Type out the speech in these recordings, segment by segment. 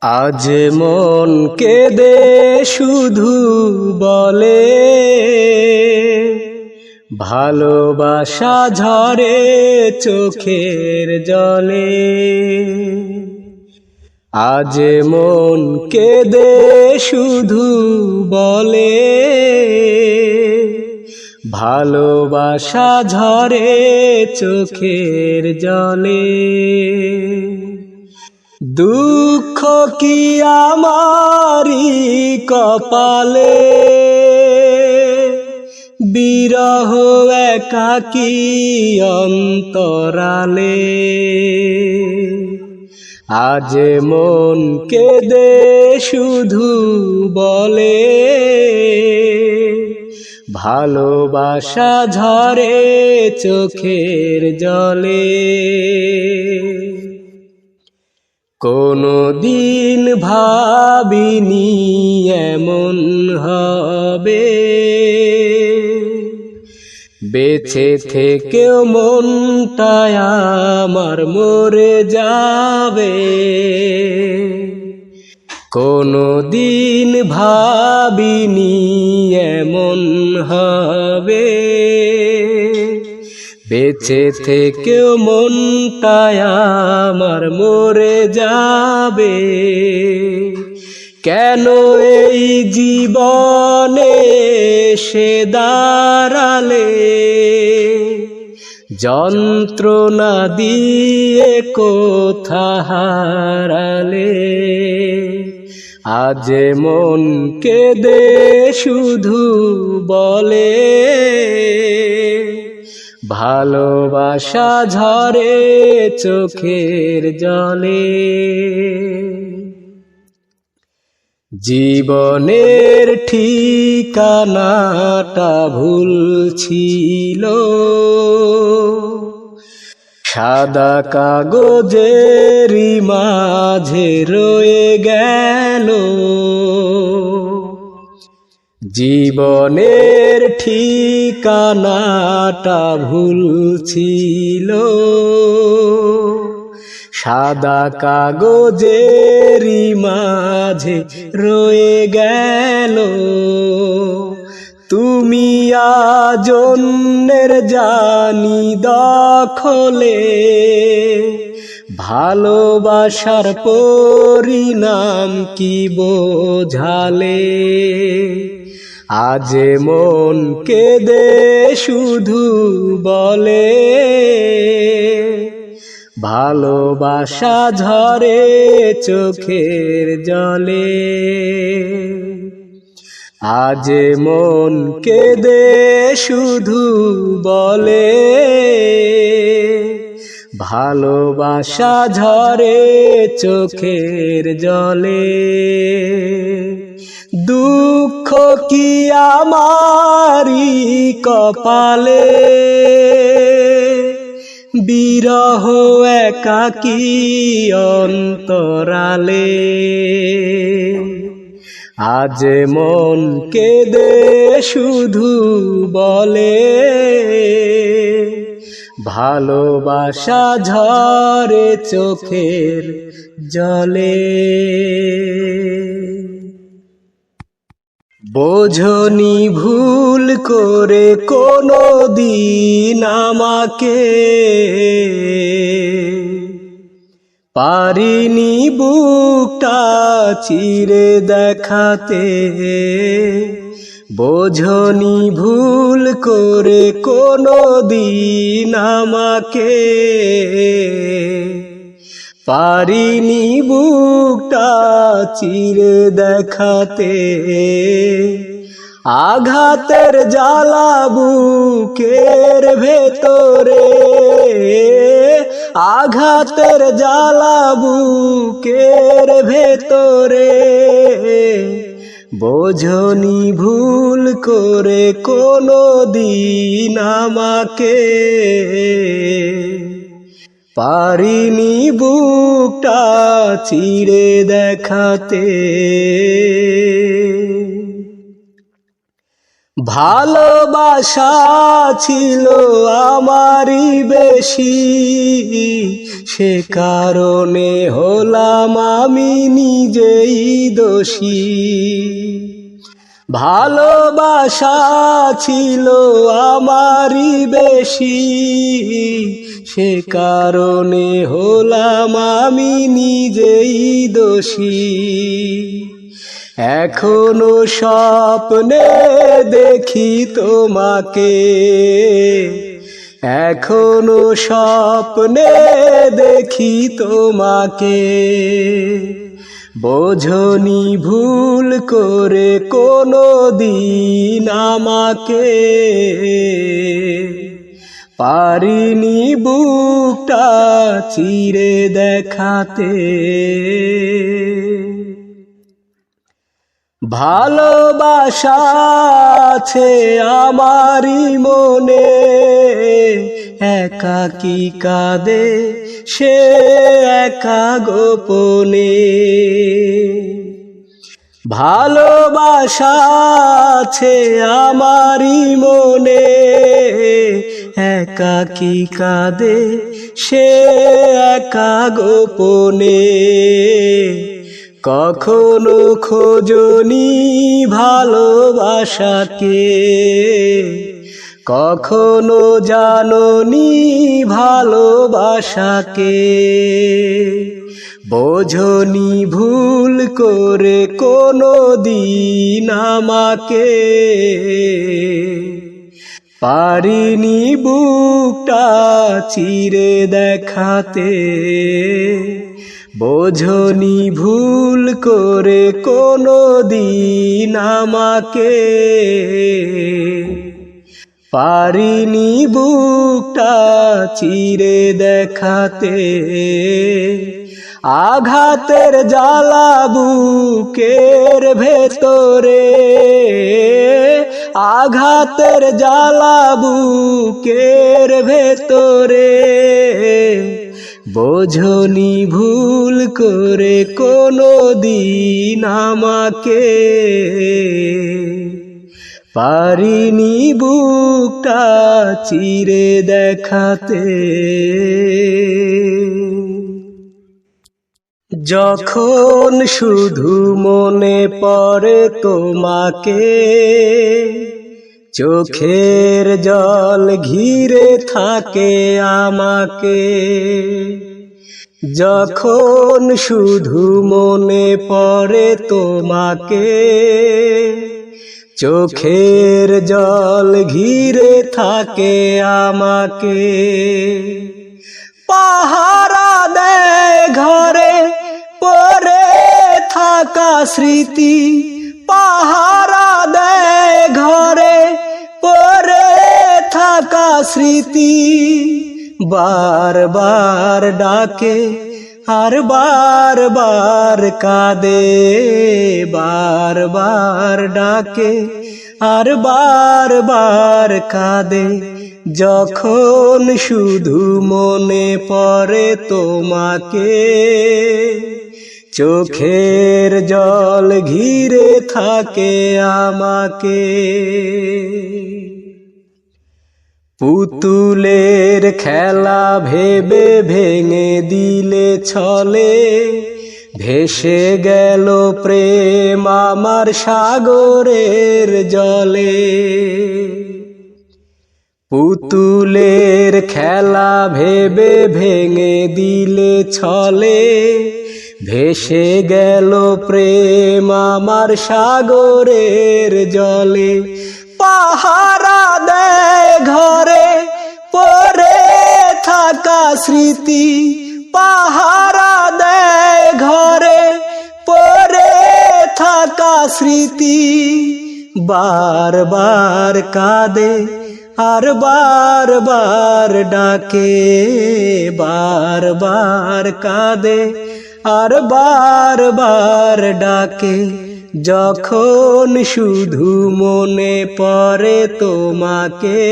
আজ মন কেঁদে শুধু বলে ভালোবাসা ঝরে চোখের জলে। আজ মন কেঁদে শুধু বলে ভালোবাসা ঝরে চোখের জলে। দুঃখ কি আমারি কপালে, বিরহ একাকী অন্তরালে। আজ মন কেঁদে শুধু বলে ভালোবাসা ঝরে চোখের জলে। কোনো দিন ভাবিনি এমন হবে, বেঁচে থেকেও মনটায় আমার মরে যাবে। কোনো দিন ভাবিনি এমন হবে, বেঁচে থেকেও মনটায় আমার মরে যাবে। কেন এই জীবনে সে দাঁড়ালে, যন্ত্রণা দিয়ে কোথা হারালে। আজ মন কেঁদে শুধু বলে ভালোবাসা ঝরে চোখের জলে। জীবনের ঠিকানাটা ভুল ছিল, সাদা কাগজেরই মাঝে রয়ে গেল। জীবনের ঠিকানাটা ভুল ছিল, সাদা কাগজেরই মাঝে রয়ে গেল। তুমি আজ অন্যের জানি দখলে, ভালোবাসার পরিণাম কি বোঝালে। আজ মন কেঁদে শুধু বলে ভালোবাসা ঝরে চোখের জলে। আজ মন কেঁদে শুধু বলে ভালোবাসা ঝরে চোখের জলে। দুঃখ কি আমারি কপালে, বিরহ একাকী অন্তরালে। আজ মন কেঁদে শুধু বলে ভালোবাসা ঝরে চোখের জলে। বোঝনি ভুল করে কোনো দিন আমাকে, পারিনি বুকটা চিরে দেখাতে। বোঝনি ভুল করে কোনো দিন আমাকে, পারিনি বুকটা চিরে দেখাতে। আঘাতের জ্বালা বুকের ভেতরে, আঘাতের জ্বালা বুকের ভেতরে। বোঝনি ভুল করে কোনো দিন আমাকে, পারিনি বুকটা চিরে দেখাতে। ভালোবাসা ছিল আমারই বেশি, সে কারণে হলাম আমি নিজেই দোষী। ভালোবাসা ছিল আমারই বেশি, সে কারণে হলাম আমি নিজেই দোষী। এখনো স্বপ্নে দেখি তোমাকে, এখনো স্বপ্নে দেখি তোমাকে। বোঝনি ভুল করে কোনো দিন আমাকে, পারিনি বুকটা চিরে দেখাতে। ভালোবাসা আছে আমারই মনে, একাকী কাঁদে সে একা গোপনে। ভালোবাসা আছে আমারই মনে, একাকী কাঁদে সে একা গোপনে। কখনো খোঁজনি ভালোবাসাকে, কখনো জাননি ভালোবাসাকে। বোঝনি ভুল করে কোনো দিন আমাকে, পারিনি বুকটা চিরে দেখাতে। বোঝনি ভুল করে কোনো দিন আমাকে, পারিনি বুকটা চিরে দেখাতে। আঘাতের জ্বালা বুকের ভেতরে, আঘাতের জ্বালা বুকের ভেতরে। বোঝনি ভুল করে কোনো দিন আমাকে, পারিনি বুকটা চিরে দেখাতে। যখন শুধু মনে পড়ে তোমাকে, চোখের জল ঘিরে থাকে আমাকে। যখন শুধু মনে পড়ে তোমাকে, চোখের জল ঘিরে থাকে আমাকে। পাহারা দেয় ঘরে পড়ে থাকা স্মৃতি, পাহারা দেয় ঘরে পড়ে থাকা স্মৃতি। বারবার ডাকে আর বারবার কাঁদে, বারবার ডাকে আর বারবার কাঁদে। যখন শুধু মনে পড়ে তোমাকে, চোখের জল ঘিরে থাকে আমাকে। পুতুলের খেলা ভেবে ভেঙে দিলে ছলে, ভেসে গেল প্রেম আমার সাগরের জলে। পুতুলের খেলা ভেবে ভেঙে দিলে ছলে, ভেসে গেল প্রেম আমার সাগরের জলে। পাহারা দেয় ঘরে পড়ে থাকা স্মৃতি, পাহারা দেয় ঘরে পড়ে থাকা স্মৃতি। বারবার কাঁদে আর বারবার ডাকে, বারবার কাঁদে আর বারবার ডাকে। যখন শুধু মনে পড়ে তোমাকে,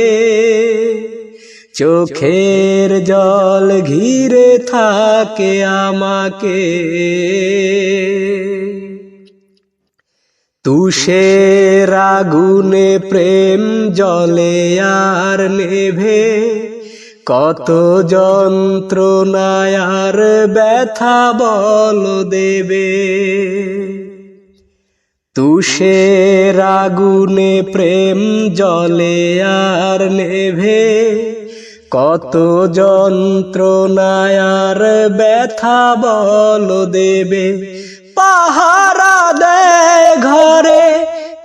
চোখের জল ঘিরে থাকে আমাকে। তুষের আগুনে প্রেম জ্বলে আর নেভে, কত যন্ত্রণায় আর ব্যথা বল দেবে। তুষের আগুনে প্রেম জ্বলে আর নেভে, কত যন্ত্রণায় আর ব্যথা বল দেবে। পাহারা দেয় ঘরে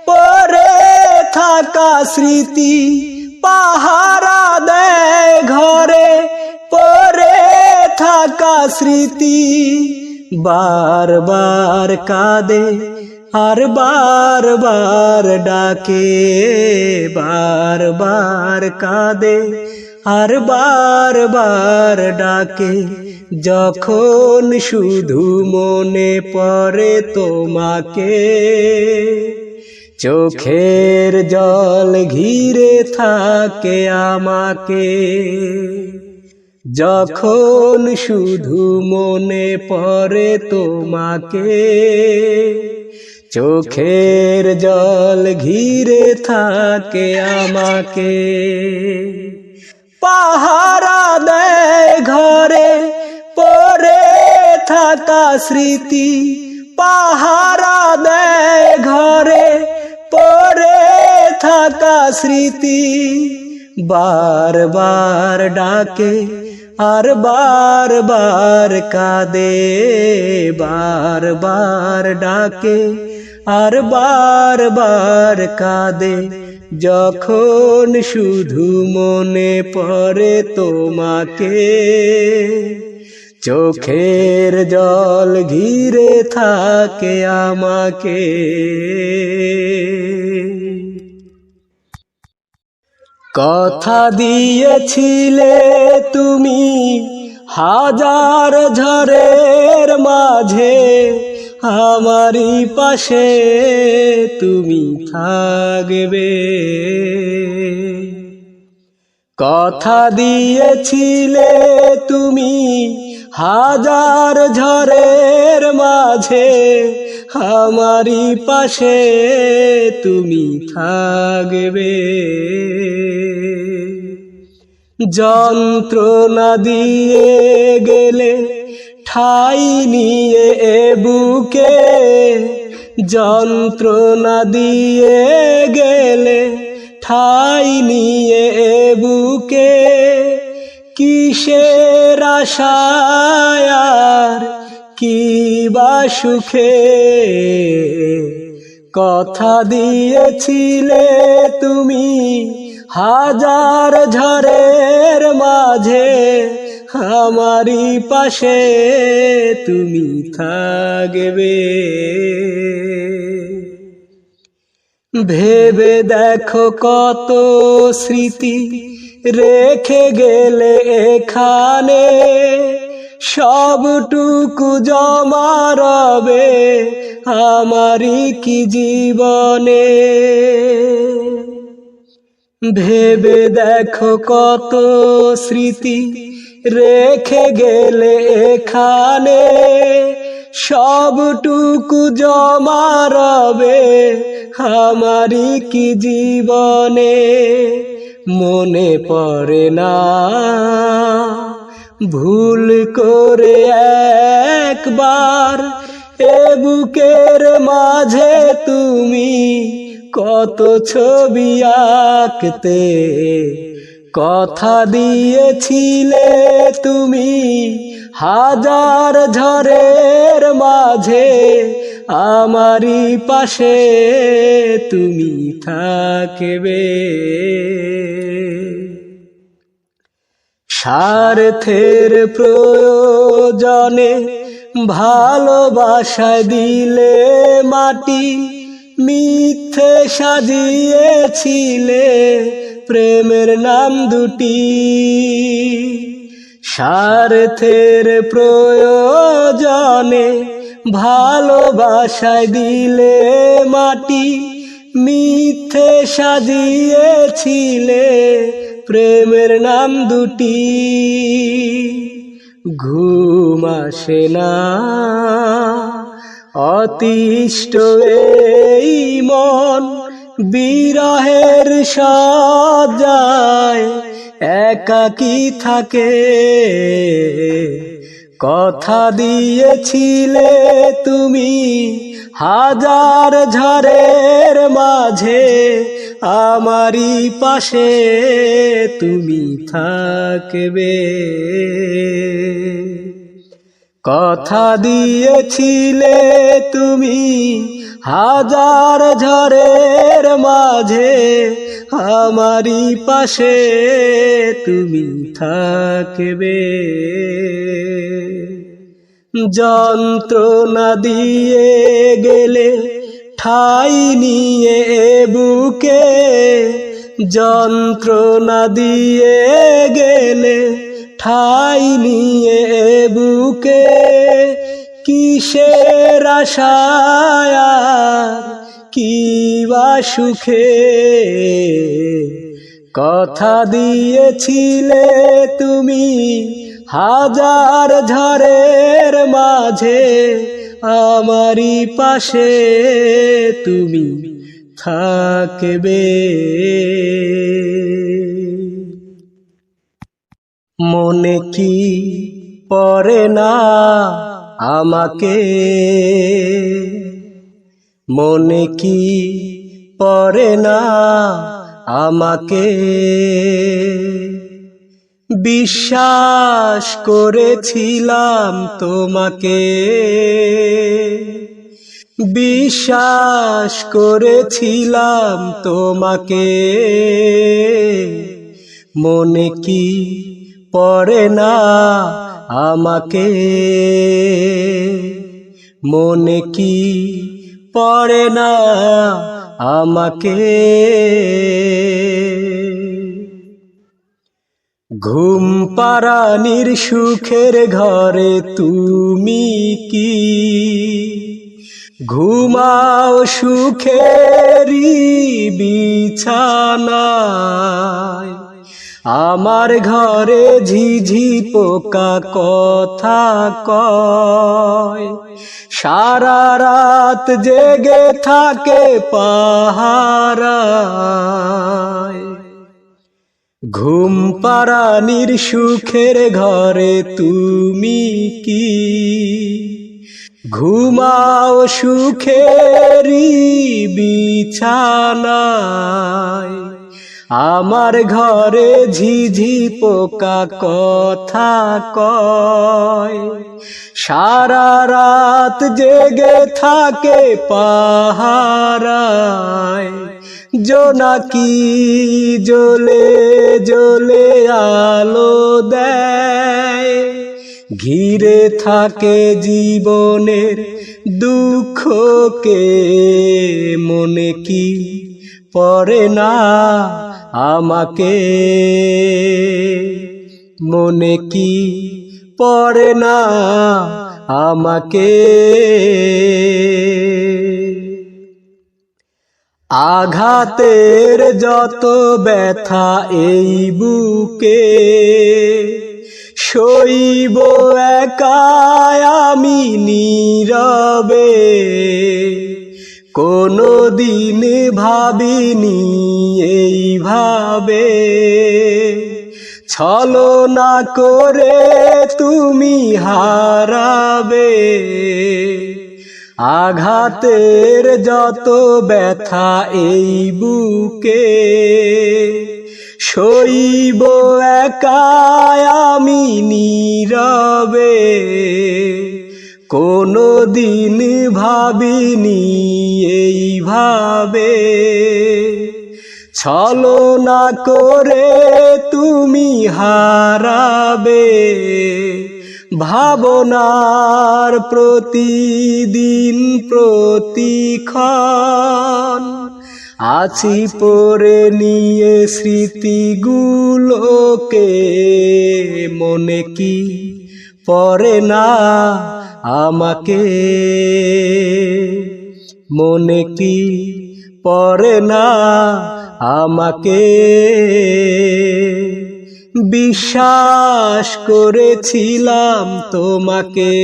পড়ে থাকা স্মৃতি, পাহারা দেয় ঘরে পড়ে থাকা স্মৃতি। বারবার কাঁদে আর বারবার ডাকে, বারবার কাঁদে আর বারবার ডাকে। যখন শুধু মনে পড়ে তোমাকে, চোখের জল ঘিরে থাকে আমাকে। যখন শুধু মনে পড়ে তোমাকে, চোখের জল ঘিরে থাকে আমাকে। পাহারা দেয় ঘরে পড়ে থাকা স্মৃতি, পাহারা দেয় ঘরে পড়ে থাকা স্মৃতি। বারবার ডাকে আর বারবার কাঁদে, বারবার ডাকে আর বারবার কাঁদে। যখন শুধু মনে পড়ে তোমাকে, চোখের জল ঘিরে থাকে আমাকে। কথা দিয়েছিলে তুমি হাজার ঝড়ের মাঝে, আমারই পাশে তুমি থাকবে। কথা দিয়েছিলে তুমি হাজার ঝড়ের মাঝে, আমারই পাশে তুমি থাকবে। যন্ত্রণা দিয়ে গেলে ঠাই নিয়ে এ বুকে, যন্ত্রণা দিয়ে গেলে ঠাই নিয়ে এ বুকে। কিসের আশায় আর কি বা সুখে, কথা দিয়েছিলে তুমি হাজার ঝড়ের মাঝে, আমারই পাশে তুমি থাকবে। ভেবে দেখো কত স্মৃতি রেখে গেলে এখানে, সবটুকু জমা রবে আমারই কি জীবনে। ভেবে দেখো কত স্মৃতি রেখে গেলে এখানে, সবটুকু জমা রবে আমারই কি জীবনে। মনে পড়ে না ভুল করে একবার এ বুকের মাঝে তুমি কত ছবি আঁকতে। কথা দিয়েছিলে তুমি হাজার ঝড়ের মাঝে, আমারই পাশে তুমি থাকবে। স্বার্থের প্রয়োজনে ভালোবাসায় দিলে মাটি, মিথ্যে সাজিয়েছিলে প্রেমের নাম দুটি। স্বার্থের প্রয়োজনে ভালোবাসায় দিলে মাটি, মিথ্যে সাজিয়েছিলে প্রেমের নাম দুটি। ঘুম আসে না অতিষ্ঠ এই মন বিরহের সজ্জায় একাকী থাকে। কথা দিয়েছিলে তুমি হাজার ঝড়ের মাঝে আমারই পাশে তুমি থাকবে। কথা দিয়েছিলে তুমি হাজার ঝড়ের মাঝে আমারই পাশে তুমি থাকবে। যন্ত্রণা দিয়ে গেলে ঠাই নিয়ে বুকে, যন্ত্রণা দিয়ে গেলে ঠাই নিয়ে বুকে, কিসের আশায় কি বা সুখে। কথা দিয়েছিলে তুমি হাজার ঝড়ের মাঝে আমারই পাশে তুমি থাকবে। মনে কি পড়ে না আমাকে, মনে কি পড়ে না আমাকে, বিশ্বাস করেছিলাম তোমাকে, বিশ্বাস করেছিলাম তোমাকে। মনে কি পড়ে না আমাকে, মনে কি পড়ে না আমাকে। ঘুম পাড়ানির সুখের ঘরে তুমি কি ঘুমাও সুখেরই বিছানায়। আমার ঘরে ঝিঝি পোকা কথা কয়, সারা রাত জেগে থাকে পাহারায়। ঘুম পাড়ানির সুখের ঘরে তুমি কি ঘুমাও সুখেরই বিছানায়। আমার ঘরে ঝিঝি পোকা কথা কয়, সারা রাত জেগে থাকে পাহারায়। জোনাকি জ্বলে জ্বলে আলো দেয়, ঘিরে থাকে জীবনের দুঃখকে। মনে কি পড়ে না আমাকে, মনে কি পড়ে না আমাকে। আঘাতের যত ব্যথা এই বুকে, সইব একাই আমি নীরবে। কোনো দিন ভাবিনি এইভাবে, ছলনা করে তুমি হারাবে। আঘাতের যত ব্যথা এই বুকে, সইব একাই আমি নীরবে। কোনো দিন ভাবিনি এইভাবে, ছলনা করে তুমি হারাবে। ভাবনার প্রতিদিন প্রতিক্ষণ আছি পড়ে নিয়ে স্মৃতিগুলোকে। মনে কি পড়ে না আমাকে, মনে কি পড়ে না আমাকে। বিশ্বাস করেছিলাম তোমাকে,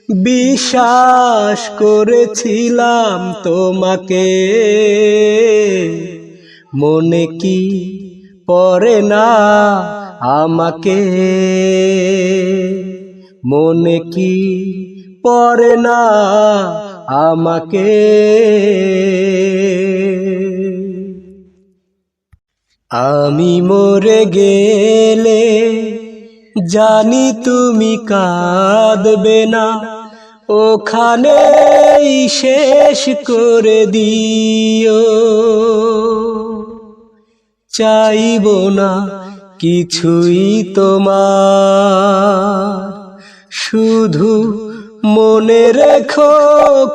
বিশ্বাস করেছিলাম তোমাকে, মনে কি পড়ে না আমাকে, মনে কি পড়ে না আমাকে। আমি মরে গেলে জানি তুমি কাঁদবে না, ওখানেই শেষ করে দিও। চাইব না কিছুই তোমার, শুধু মনে রেখো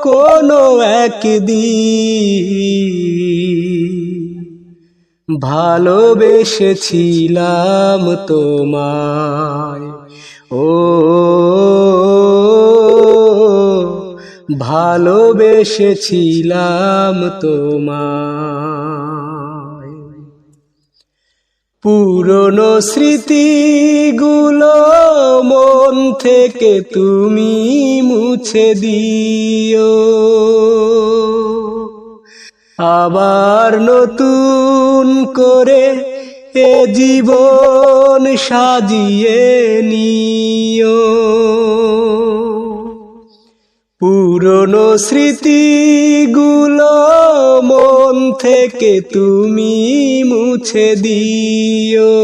কোনো একদিন ভালোবেসেছিলাম তোমায়। ও ভালোবেসেছিলাম তোমায়। পুরনো স্মৃতিগুলো মন থেকে তুমি মুছে দিও, আবার নতুন করে এ জীবন সাজিয়ে নিও। পুরনো স্মৃতিগুলো মন থেকে তুমি মুছে দিও,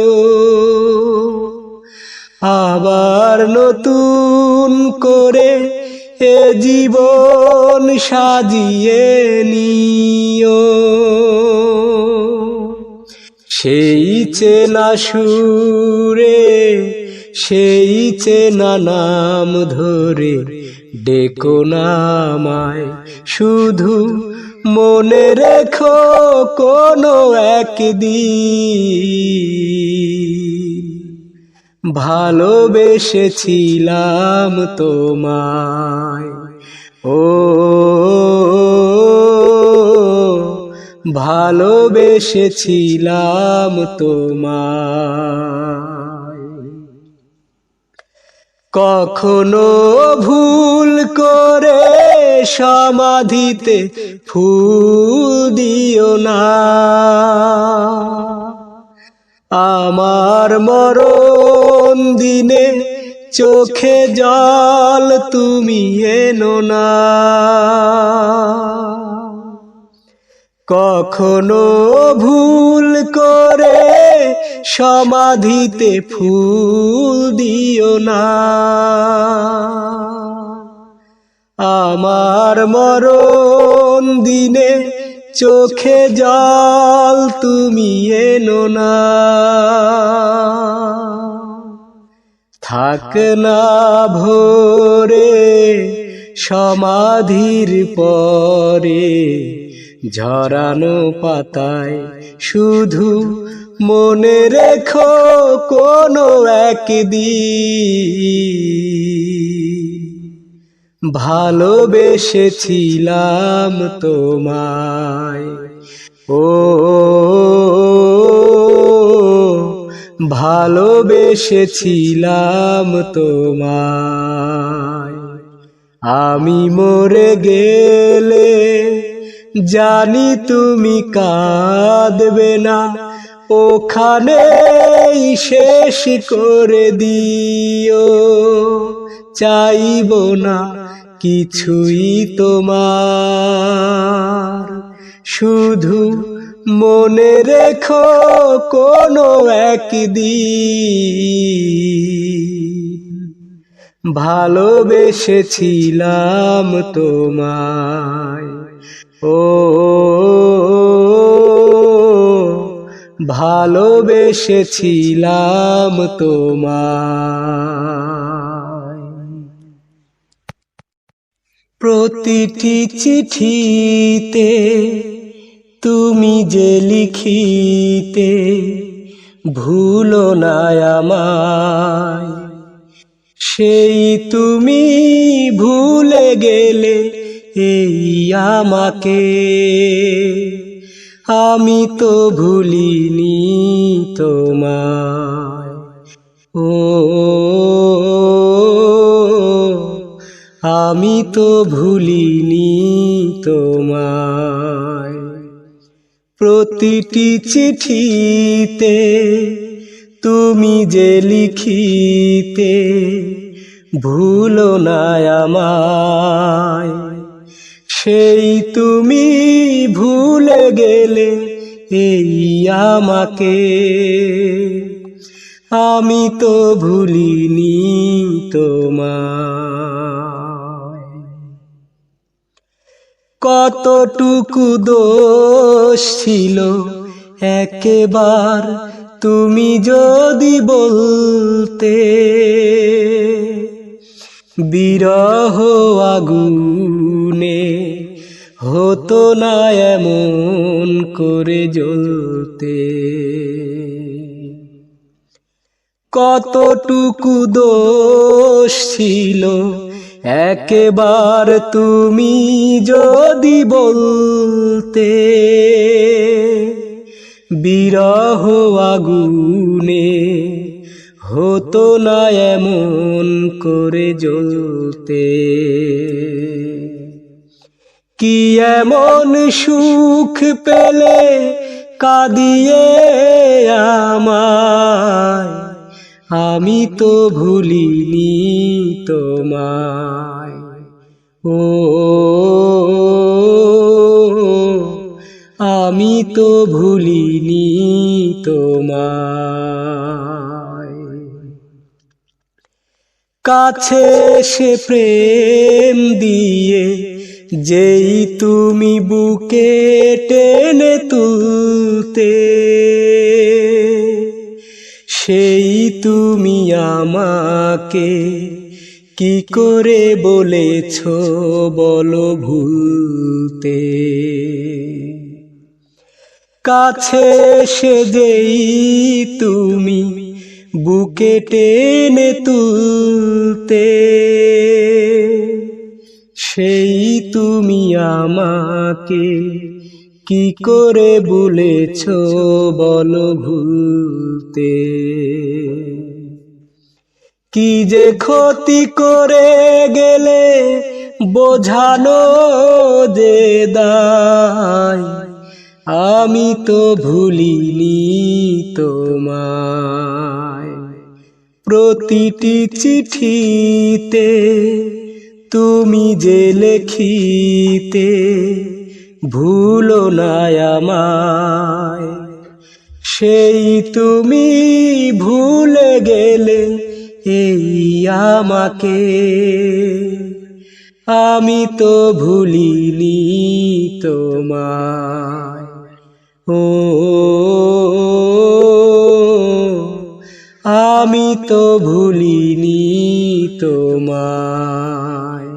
আবার নতুন করে এ জীবন সাজিয়ে নিও। সেই চেনা সুরে, সেই চেনা নাম ধরে ডেকো নামায়, শুধু মনে রেখো কোনো একদিন ভালোবেসেছিলাম তোমায়। ও ভালোবেসেছিলাম তোমায়। কখনো ভুল করে সমাধিতে ফুল দিও না, আমার মরণ দিনে চোখে জল তুমি এনো না। কখনো ভুল করে সমাধিতে ফুল দিও না, আমার মরণ দিনে চোখে জল তুমি এনো না। থাক না ভোরে সমাধির পরে ঝরানো পাতায়, শুধু মনে রেখো কোনো একদিন ভালোবেসেছিলাম তোমায়। ও ভালোবেসেছিলাম তোমায়। আমি মরে গেলে জানি তুমি কাঁদবে না, ওখানেই শেষ করে দিও। চাইব না কিছুই তোমার, শুধু মনে রেখো কোনো একদিন ভালোবেসেছিলাম তোমায়। ও ভালোবেসেছিলাম তোমায়। প্রতিটি চিঠিতে তুমি যে লিখিতে ভুলো না আমায়, সেই তুমি ভুলে গেলে এই আমাকে। আমি তো ভুলিনি তোমায়। ও আমি তো ভুলিনি তোমায়। প্রতিটি চিঠিতে তুমি যে লিখিতে ভুলো না আমায়, সেই তুমি ভুলে গেলে এই আমাকে। আমি তো ভুলিনি তোমায়। কতটুকু দোষ ছিল একবার তুমি যদি বলতে, বিরহ আগুনে হতো না এমন করে জ্বলতে। কতটুকু দোষ ছিল একবার তুমি যদি বলতে, বিরহ আগুনে হতো না এমন করে জ্বলতে। কি এমন সুখ পেলে কাঁদিয়ে আমায়, আমি তো ভুলিনি তোমায়। ও আমি তো ভুলিনি তোমায়। কাছে সে প্রেম দিয়ে যেই তুমি বুকে টেনে তুলতে, সেই তুমি আমাকে কি করে বলেছ বলো ভুলতে। কাছে এসে যেই তুমি বুকে টেনে তুলতে, সেই তুমি আমাকে কি করে বলেছ বলো ভুলতে। কি যে ক্ষতি করে গেলে বোঝানো যে দায়, আমি তো ভুলিনি তোমায়। প্রতিটি চিঠিতে তুমি যে লিখিতে ভুলো না আমায়, সেই তুমি ভুলে গেলে এই আমাকে। আমি তো ভুলিনি তোমায়। ও আমি তো ভুলিনি তোমায়।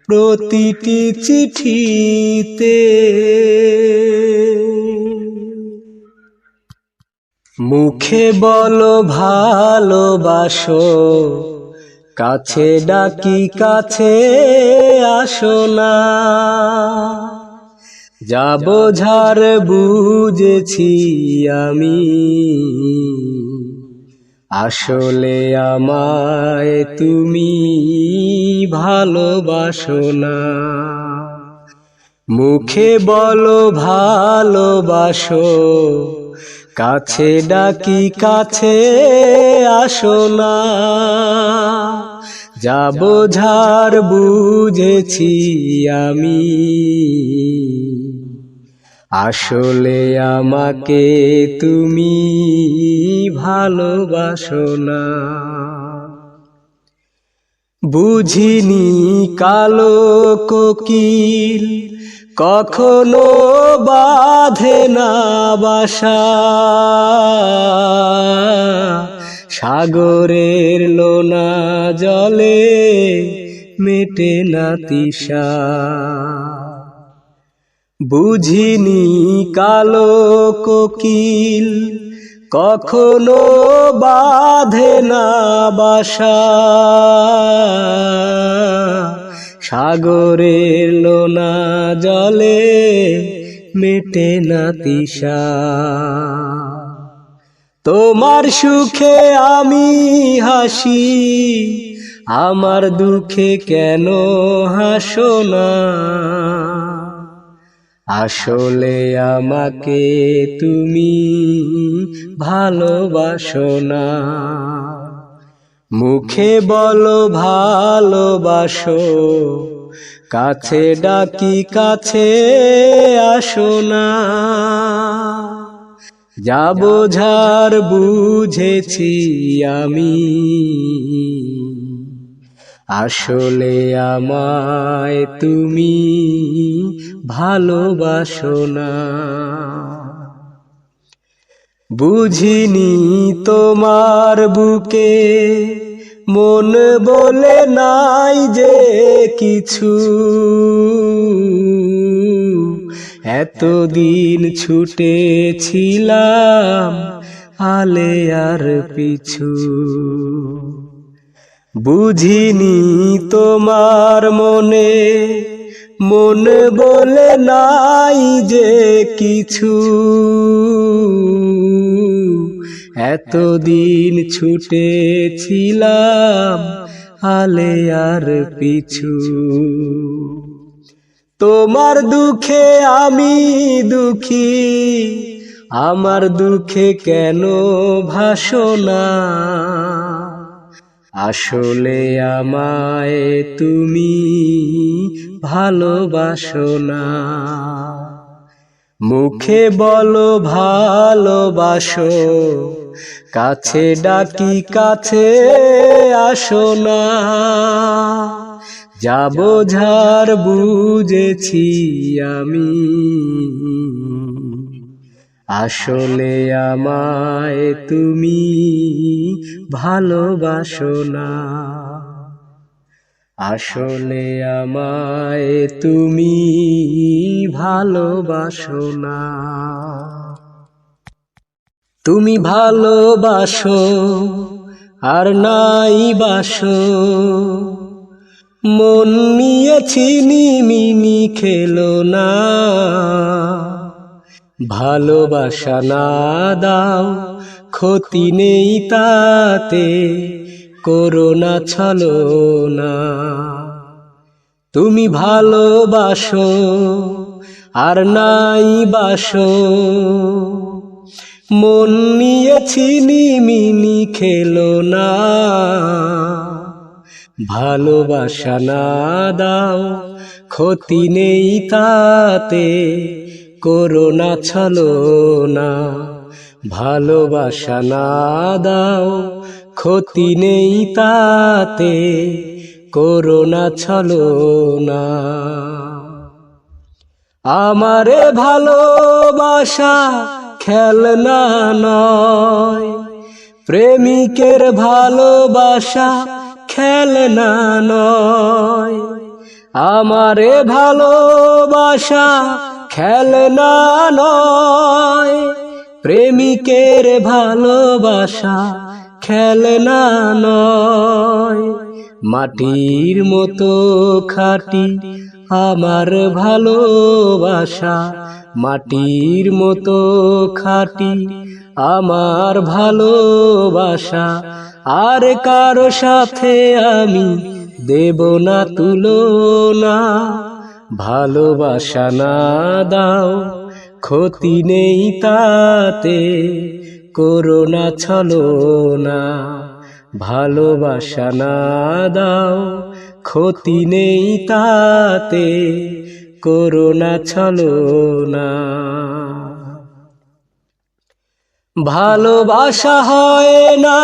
প্রতিটি চিঠিতে মুখে বলো ভালোবাসো, কাছে ডাকি কাছে আসো না। যা বোঝার বুঝেছি আমি, আসলে আমায় তুমি ভালোবাসো না। মুখে বলো ভালোবাসো, কাছে ডাকি কাছে আসো না। যা বোঝার বুঝেছি আমি, আসলে আমাকে তুমি ভালোবাসো না। বুঝিনি কালো কোকিল কখনো বাঁধে না বাসা, সাগরের লোনা জলে মেটে না তৃষা। বুঝিনি কালো কোকিল কখনো বাঁধে না বাসা, সাগরের লোনা জলে মেটে না তৃষা। তোমার সুখে আমি হাসি, আমার দুঃখে কেন হাসো না? আসলে আমাকে তুমি ভালোবাসো না। মুখে বলো ভালোবাসো, কাছে ডাকি কাছে আসো না। যা বোঝার বুঝেছি আমি, আসলে আমায় তুমি ভালোবাসো না। বুঝিনি তোমার বুকে মন বলে নাই যে কিছু, এতদিন ছুটেছিলাম আলে আর পিছু। বুঝিনি তোমার মনে মন বলে নাই যে কিছু, এতদিন ছুটেছিলাম আলে আর পিছু। তোমার দুঃখে আমি দুঃখী, আমার দুঃখে কেন ভাসো না? আসলে আমায় তুমি ভালোবাসো না। মুখে বলো ভালোবাসো, কাছে ডাকি কাছে আসো না। যা বোঝার বুঝেছি আমি, আসলে আমায় তুমি ভালোবাসো না। আসলে আমায় তুমি ভালোবাসো না। তুমি ভালোবাসো আর নাই বাসো, মন নিয়েছি নিমিনি খেলো না। ভালোবাসা না দাও ক্ষতি নেই তাতে, করোনা ছলনা। তুমি ভালোবাসো আর নাই বাসো, মন নিয়েছি নিমিনি খেলো না। ভালোবাসা না দাও ক্ষতি নেই তাতে, করোনা ছলনা। ভালোবাসা না দাও ক্ষতি নেই তাতে, করোনা ছলনা। আমারে ভালোবাসা খেলনা নয়, প্রেমিকের ভালোবাসা খেলনা নয়। আমারে ভালোবাসা খেলনা নয়, প্রেমিকের ভালোবাসা খেলনা নয়। মাটির মতো খাঁটি আমার ভালোবাসা, মাটির মতো খাঁটি আমার ভালোবাসা। আর কারো সাথে আমি দেব না তুলনা। ভালোবাসা না দাও ক্ষতি নেই তাতে, করোনা ছলনা। ভালোবাসা না দাও ক্ষতি নেই তাতে, করোনা ছলনা। ভালোবাসা হয় না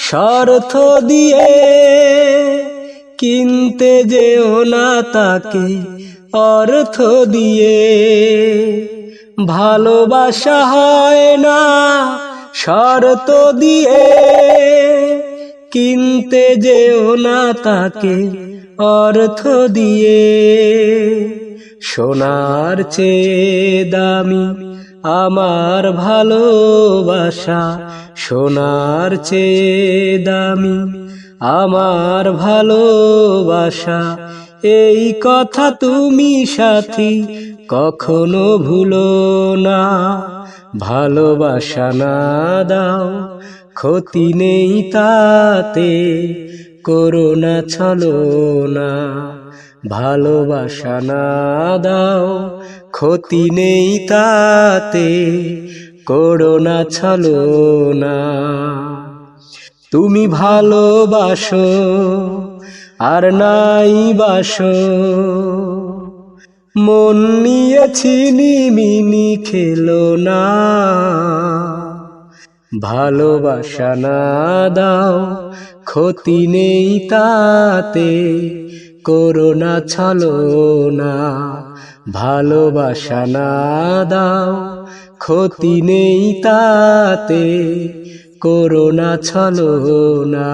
স্বার্থ দিয়ে, কিনতে যেও না তাকে অর্থ দিয়ে। ভালোবাসা হয় না শর্ত দিয়ে, কিনতে যেও না তাকে অর্থ দিয়ে। সোনার চেয়ে দামি আমার ভালোবাসা, সোনার চেয়ে দামি আমার ভালোবাসা। এই কথা তুমি সাথী কখনো ভুলো না। ভালোবাসা না দাও ক্ষতি নেই তাতে, করোনা ছলনা। ভালোবাসা না দাও, ক্ষতি নেই তাতে, করোনা ছলনা। তুমি ভালোবাসো আর নাই বাসো, মন নিয়ে ছিনিমিনি খেলো না। ভালোবাসা না দাও, ক্ষতি নেই তাতে, করোনা ছলনা। ভালোবাসা না দাও, ক্ষতি নেই তাতে, করোনা ছলনা।